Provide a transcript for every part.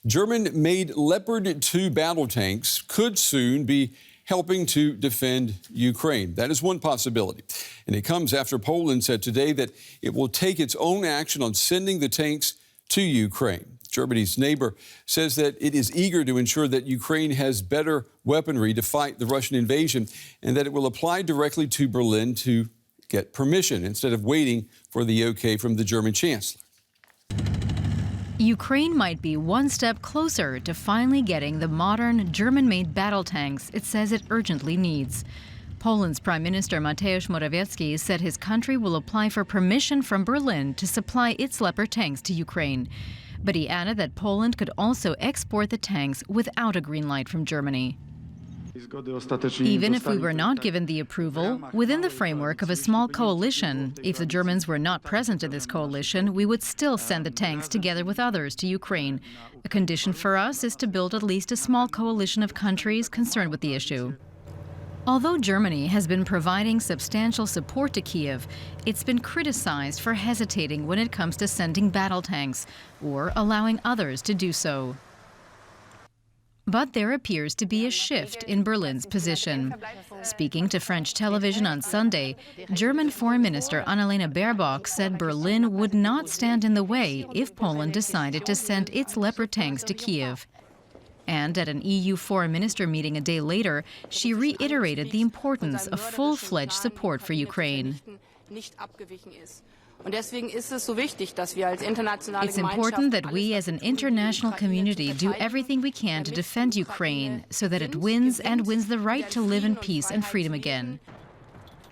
German-made Leopard 2 battle tanks could soon be helping to defend Ukraine. That is one possibility. And it comes after Poland said today that it will take its own action on sending the tanks to Ukraine. Germany's neighbor says that it is eager to ensure that Ukraine has better weaponry to fight the Russian invasion and that it will apply directly to Berlin to get permission instead of waiting for the okay from the German chancellor. Ukraine might be one step closer to finally getting the modern German-made battle tanks it says it urgently needs. Poland's Prime Minister Mateusz Morawiecki said his country will apply for permission from Berlin to supply its Leopard tanks to Ukraine. But he added that Poland could also export the tanks without a green light from Germany. Even if we were not given the approval, within the framework of a small coalition, if the Germans were not present in this coalition, we would still send the tanks together with others to Ukraine. A condition for us is to build at least a small coalition of countries concerned with the issue. Although Germany has been providing substantial support to Kyiv, it's been criticized for hesitating when it comes to sending battle tanks or allowing others to do so. But there appears to be a shift in Berlin's position. Speaking to French television on Sunday, German Foreign Minister Annalena Baerbock said Berlin would not stand in the way if Poland decided to send its Leopard tanks to Kyiv. And at an EU foreign minister meeting a day later, she reiterated the importance of full-fledged support for Ukraine. It's important that we as an international community do everything we can to defend Ukraine so that it wins and wins the right to live in peace and freedom again.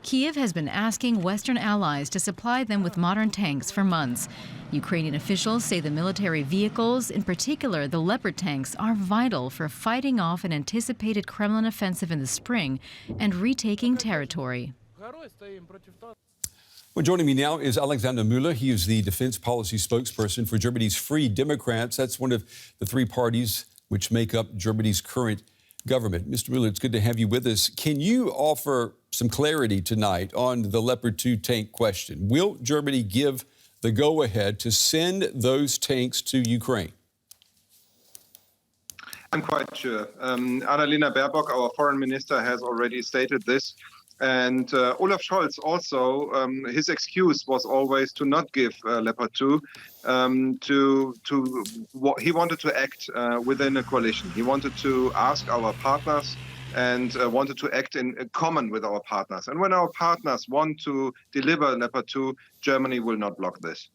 Kyiv has been asking Western allies to supply them with modern tanks for months. Ukrainian officials say the military vehicles, in particular the Leopard tanks, are vital for fighting off an anticipated Kremlin offensive in the spring and retaking territory. Well, joining me now is Alexander Mueller. He is the defense policy spokesperson for Germany's Free Democrats. That's one of the three parties which make up Germany's current government. Mr. Mueller, it's good to have you with us. Can you offer some clarity tonight on the Leopard 2 tank question? Will Germany give the go-ahead to send those tanks to Ukraine? I'm quite sure. Annalena Baerbock, our foreign minister, has already stated this. And Olaf Scholz also, his excuse was always to not give Leopard 2 he wanted to act within a coalition. He wanted to ask our partners and wanted to act in common with our partners. And when our partners want to deliver Leopard 2, Germany will not block this.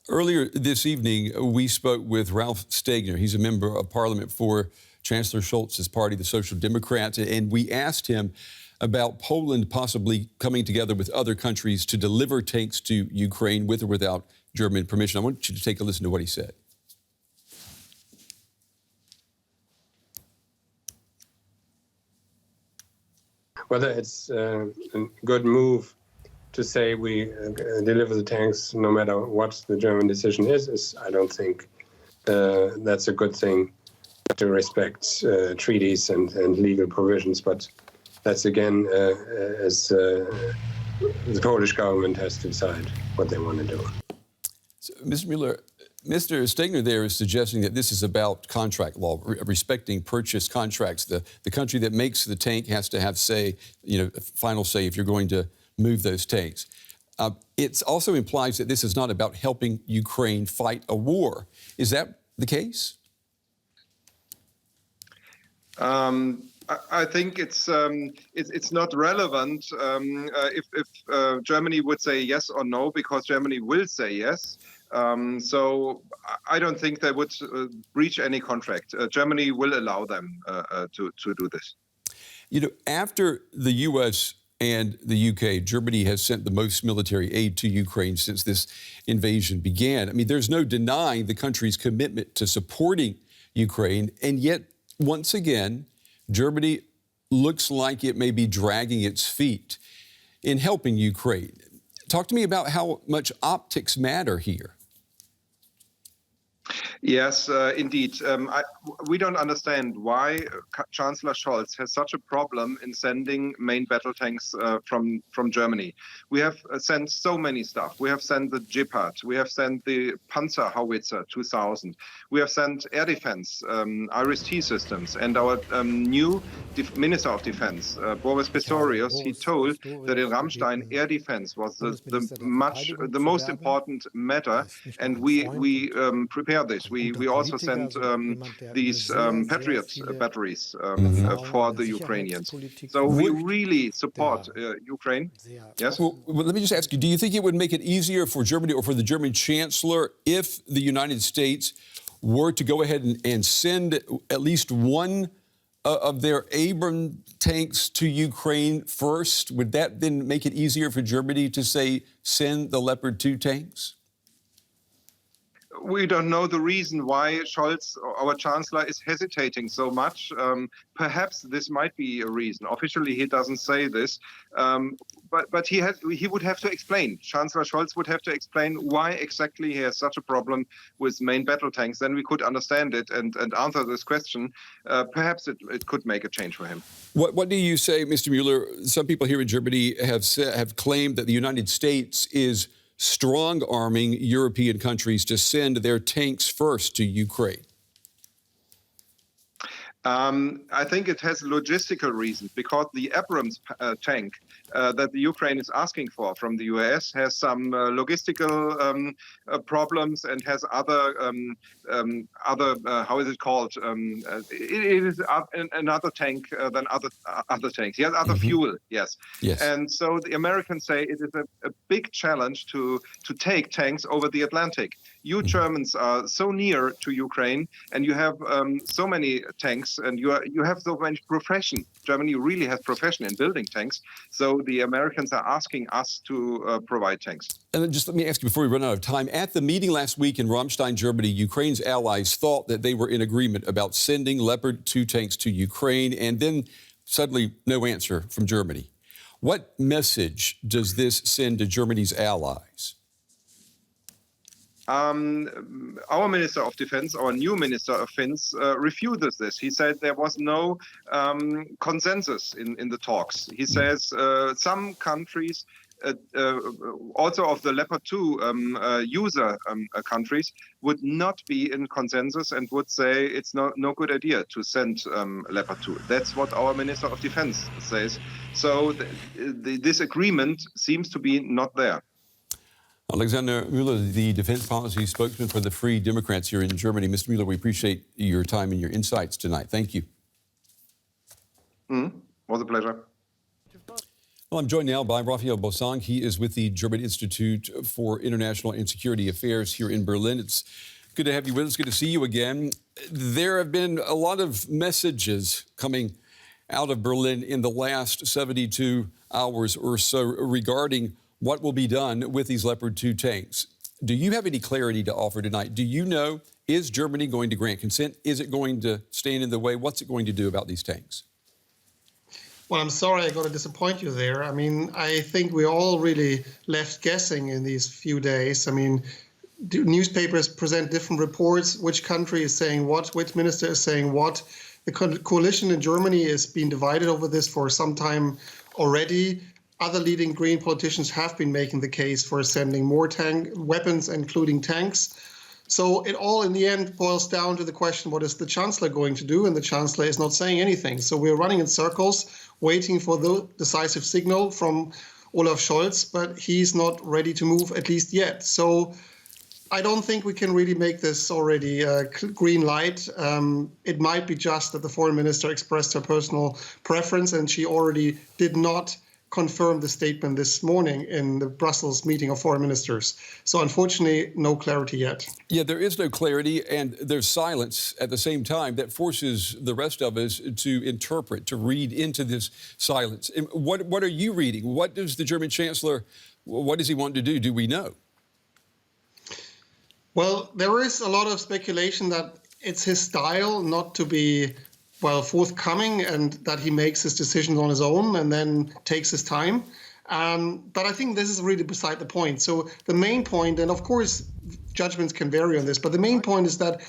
Earlier this evening, we spoke with Ralph Stegner. He's a member of parliament for Chancellor Scholz's party, the Social Democrats, and we asked him about Poland possibly coming together with other countries to deliver tanks to Ukraine with or without German permission. I want you to take a listen to what he said. Whether it's a good move to say we deliver the tanks no matter what the German decision is I don't think that's a good thing to respect treaties and legal provisions. But that's again, as the Polish government has to decide what they want to do. So, Mr. Mueller, Mr. Stegner there is suggesting that this is about contract law, respecting purchase contracts. The country that makes the tank has to have final say if you're going to move those tanks. It also implies that this is not about helping Ukraine fight a war. Is that the case? I think it's not relevant if Germany would say yes or no, because Germany will say yes. So I don't think they would breach any contract. Germany will allow them to do this. You know, after the U.S. and the UK, Germany has sent the most military aid to Ukraine since this invasion began. I mean, there's no denying the country's commitment to supporting Ukraine, and yet, once again, Germany looks like it may be dragging its feet in helping Ukraine. Talk to me about how much optics matter here. Yes, indeed. We don't understand why Chancellor Scholz has such a problem in sending main battle tanks from Germany. We have sent so many stuff. We have sent the Leopard. We have sent the Panzer Howitzer 2000. We have sent air defense, Iris-T systems. And our new Minister of Defense, Boris Pistorius, he told that in Ramstein, air defense was the most important matter. And we prepare this. We also sent these Patriot batteries for the Ukrainians. So we really support Ukraine. Yes? Well, let me just ask you, do you think it would make it easier for Germany or for the German Chancellor if the United States were to go ahead and send at least one of their Abrams tanks to Ukraine first? Would that then make it easier for Germany to, say, send the Leopard 2 tanks? We don't know the reason why Scholz, our chancellor, is hesitating so much. Perhaps this might be a reason. Officially, he doesn't say this, but he would have to explain. Chancellor Scholz would have to explain why exactly he has such a problem with main battle tanks. Then we could understand it and answer this question. Perhaps it could make a change for him. What do you say, Mr. Mueller? Some people here in Germany have claimed that the United States is strong-arming European countries to send their tanks first to Ukraine. I think it has logistical reasons, because the Abrams tank that the Ukraine is asking for from the US has some logistical problems and has other how is it called? It is another tank than other tanks. He has other fuel, yes. And so the Americans say it is a big challenge to take tanks over the Atlantic. You Germans are so near to Ukraine, and you have so many tanks, and you have so many profession. Germany really has profession in building tanks. So the Americans are asking us to provide tanks. And then just let me ask you before we run out of time. At the meeting last week in Ramstein, Germany, Ukraine's allies thought that they were in agreement about sending Leopard 2 tanks to Ukraine, and then suddenly no answer from Germany. What message does this send to Germany's allies? Our Minister of Defense, our new Minister of Defense, refuses this. He said there was no consensus in the talks. He says some countries, also of the Leopard 2 user countries, would not be in consensus and would say it's no good idea to send Leopard 2. That's what our Minister of Defense says. So this agreement seems to be not there. Alexander Mueller, the defense policy spokesman for the Free Democrats here in Germany. Mr. Mueller, we appreciate your time and your insights tonight. Thank you. Was a pleasure. Well, I'm joined now by Rafael Bofinger. He is with the German Institute for International and Security Affairs here in Berlin. It's good to have you with us. Good to see you again. There have been a lot of messages coming out of Berlin in the last 72 hours or so regarding what will be done with these Leopard 2 tanks. Do you have any clarity to offer tonight? Do you know, is Germany going to grant consent? Is it going to stand in the way? What's it going to do about these tanks? Well, I'm sorry I got to disappoint you there. I mean, I think we're all really left guessing in these few days. I mean, newspapers present different reports, which country is saying what, which minister is saying what. The coalition in Germany is being divided over this for some time already. Other leading Green politicians have been making the case for sending more weapons, including tanks. So it all, in the end, boils down to the question, what is the Chancellor going to do? And the Chancellor is not saying anything. So we're running in circles, waiting for the decisive signal from Olaf Scholz, but he's not ready to move, at least yet. So I don't think we can really make this already a green light. It might be just that the foreign minister expressed her personal preference, and she already did not confirmed the statement this morning in the Brussels meeting of foreign ministers. So unfortunately, no clarity yet. Yeah, there is no clarity, and there's silence at the same time that forces the rest of us to interpret, to read into this silence. And what are you reading? What does the German Chancellor, what does he want to do? Do we know? Well, there is a lot of speculation that it's his style not to be forthcoming, and that he makes his decisions on his own and then takes his time. But I think this is really beside the point. So the main point, and of course, judgments can vary on this, but the main point is that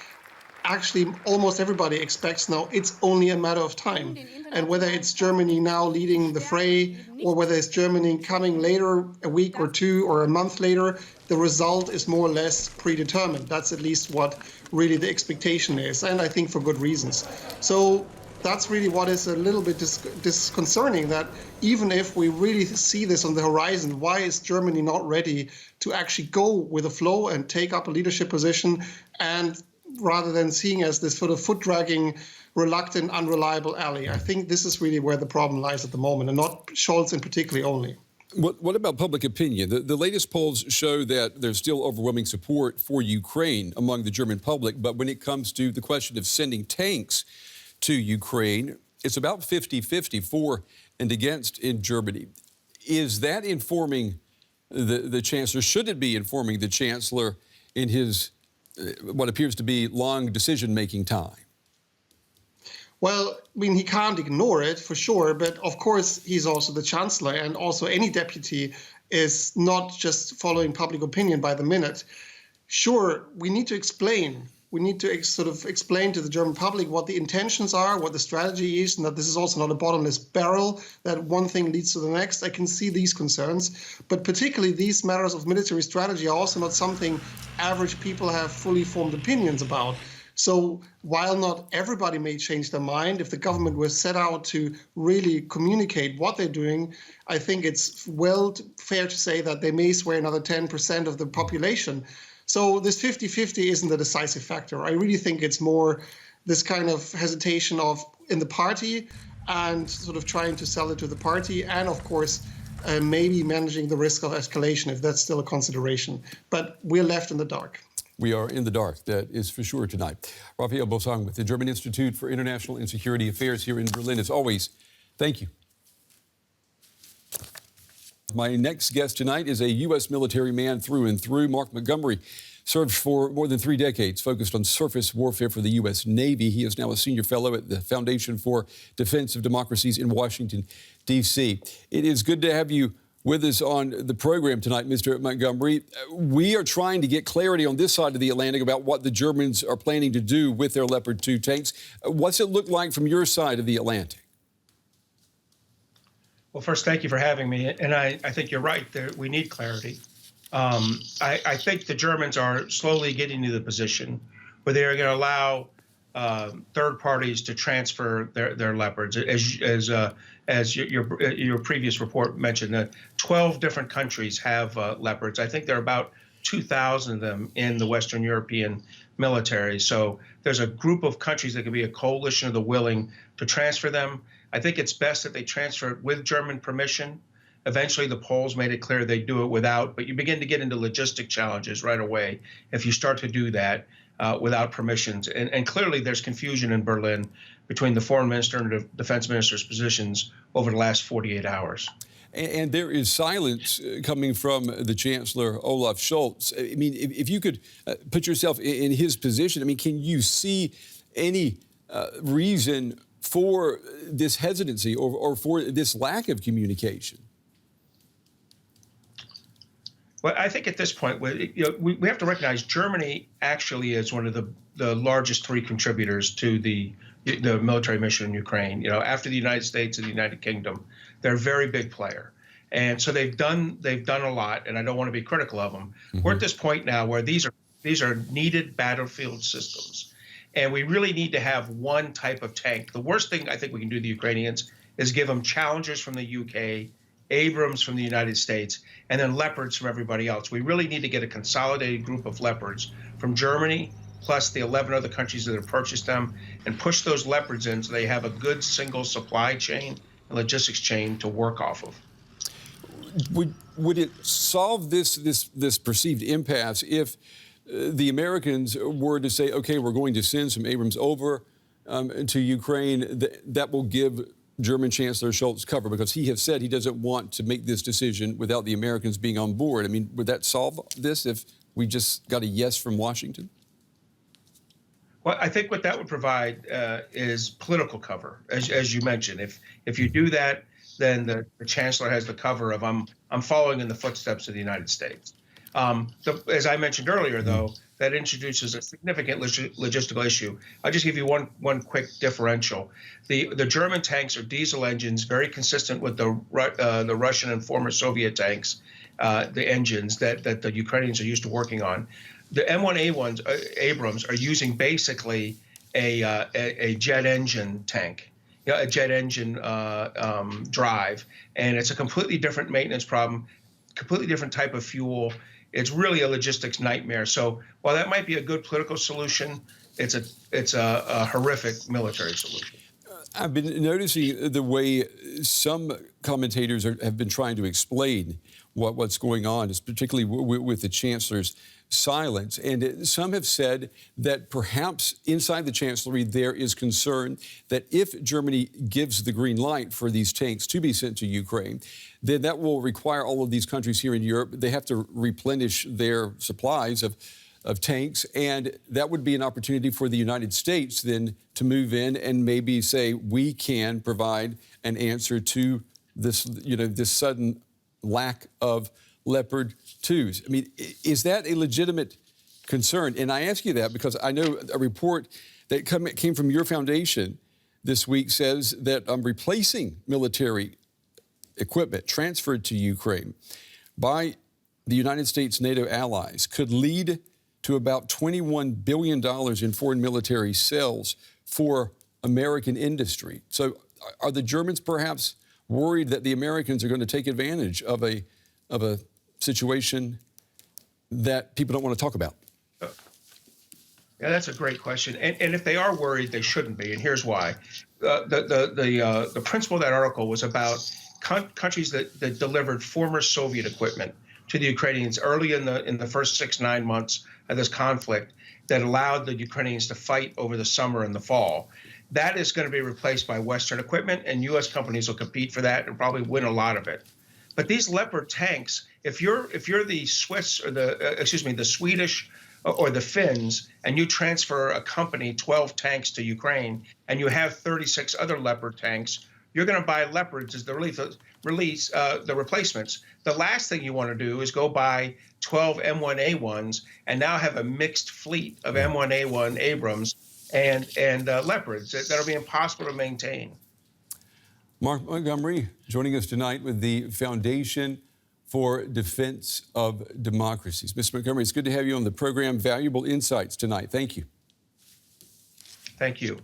actually almost everybody expects now it's only a matter of time. And whether it's Germany now leading the fray or whether it's Germany coming later, a week or two or a month later, the result is more or less predetermined. That's at least what really the expectation is, and I think for good reasons. So that's really what is a little bit disconcerting, that even if we really see this on the horizon, why is Germany not ready to actually go with the flow and take up a leadership position, and rather than seeing as this sort of foot-dragging, reluctant, unreliable ally? I think this is really where the problem lies at the moment, and not Scholz in particular only. What about public opinion? The latest polls show that there's still overwhelming support for Ukraine among the German public, but when it comes to the question of sending tanks to Ukraine, it's about 50-50 for and against in Germany. Is that informing the Chancellor? Should it be informing the Chancellor in his what appears to be long decision-making time? Well, I mean, he can't ignore it for sure, but of course he's also the Chancellor, and also any deputy is not just following public opinion by the minute. Sure, we need to explain. We need to sort of explain to the German public what the intentions are, what the strategy is, and that this is also not a bottomless barrel, that one thing leads to the next. I can see these concerns, but particularly these matters of military strategy are also not something average people have fully formed opinions about. So while not everybody may change their mind, if the government was set out to really communicate what they're doing, I think it's fair to say that they may sway another 10% of the population. So this 50-50 isn't the decisive factor. I really think it's more this kind of hesitation in the party and sort of trying to sell it to the party, and of course, maybe managing the risk of escalation if that's still a consideration. But we're left in the dark. We are in the dark, that is for sure tonight. Rafael Bofinger with the German Institute for International and Security Affairs here in Berlin. As always, thank you. My next guest tonight is a U.S. military man through and through. Mark Montgomery served for more than 3 decades, focused on surface warfare for the U.S. Navy. He is now a senior fellow at the Foundation for Defense of Democracies in Washington, D.C. It is good to have you with us on the program tonight, Mr. Montgomery. We are trying to get clarity on this side of the Atlantic about what the Germans are planning to do with their Leopard 2 tanks. What's it look like from your side of the Atlantic? Well, first, thank you for having me. And I think you're right. We need clarity. I think the Germans are slowly getting to the position where they are going to allow third parties to transfer their Leopards. As your previous report mentioned, 12 different countries have Leopards. I think there are about 2,000 of them in the Western European military. So there's a group of countries that can be a coalition of the willing to transfer them. I think it's best that they transfer it with German permission. Eventually, the polls made it clear they do it without, but you begin to get into logistic challenges right away if you start to do that without permissions. And clearly, there's confusion in Berlin between the foreign minister and the defense minister's positions over the last 48 hours. And there is silence coming from the Chancellor, Olaf Scholz. I mean, if you could put yourself in his position, I mean, can you see any reason for this hesitancy or for this lack of communication? Well, I think at this point, we have to recognize Germany actually is one of the largest 3 contributors to the military mission in Ukraine. After the United States and the United Kingdom, they're a very big player. And so they've done a lot, and I don't want to be critical of them. Mm-hmm. We're at this point now where these are needed battlefield systems. And we really need to have one type of tank. The worst thing I think we can do to the Ukrainians is give them Challengers from the UK, Abrams from the United States, and then Leopards from everybody else. We really need to get a consolidated group of Leopards from Germany, plus the 11 other countries that have purchased them, and push those Leopards in so they have a good single supply chain and logistics chain to work off of. Would it solve this perceived impasse if the Americans were to say, okay, we're going to send some Abrams over to Ukraine? That will give German Chancellor Scholz cover, because he has said he doesn't want to make this decision without the Americans being on board. I mean, would that solve this if we just got a yes from Washington? Well, I think what that would provide is political cover, as you mentioned. If you do that, then the chancellor has the cover of I'm following in the footsteps of the United States. As I mentioned earlier, though, that introduces a significant logistical issue. I'll just give you one quick differential. The German tanks are diesel engines, very consistent with the Russian and former Soviet tanks, the engines that the Ukrainians are used to working on. The M1A1s, Abrams, are using basically a jet engine tank, a jet engine drive, and it's a completely different maintenance problem, completely different type of fuel. It's really a logistics nightmare. So while that might be a good political solution, it's a horrific military solution. I've been noticing the way some commentators have been trying to explain what's going on, is particularly with the chancellor's silence. And some have said that perhaps inside the chancellery there is concern that if Germany gives the green light for these tanks to be sent to Ukraine, then that will require all of these countries here in Europe, they have to replenish their supplies of tanks, and that would be an opportunity for the United States then to move in and maybe say we can provide an answer to this, this sudden lack of Leopard 2s. I mean, is that a legitimate concern? And I ask you that because I know a report that came from your foundation this week says that replacing military equipment transferred to Ukraine by the United States NATO allies could lead to about $21 billion in foreign military sales for American industry. So are the Germans perhaps worried that the Americans are going to take advantage of a situation that people don't want to talk about? Yeah, that's a great question. And if they are worried, they shouldn't be. And here's why. The principle of that article was about countries that delivered former Soviet equipment to the Ukrainians early in the first 6-9 months of this conflict that allowed the Ukrainians to fight over the summer and the fall. That is going to be replaced by Western equipment, and U.S. companies will compete for that and probably win a lot of it. But these Leopard tanks, if you're the Swiss or the Swedish or the Finns, and you transfer a company 12 tanks to Ukraine, and you have 36 other Leopard tanks, you're going to buy Leopards as the replacements. The last thing you want to do is go buy 12 M1A1s and now have a mixed fleet of M1A1 Abrams and Leopards. That'll be impossible to maintain. Mark Montgomery joining us tonight with the Foundation for Defense of Democracies. Mr. Montgomery, it's good to have you on the program. Valuable insights tonight. Thank you. Thank you.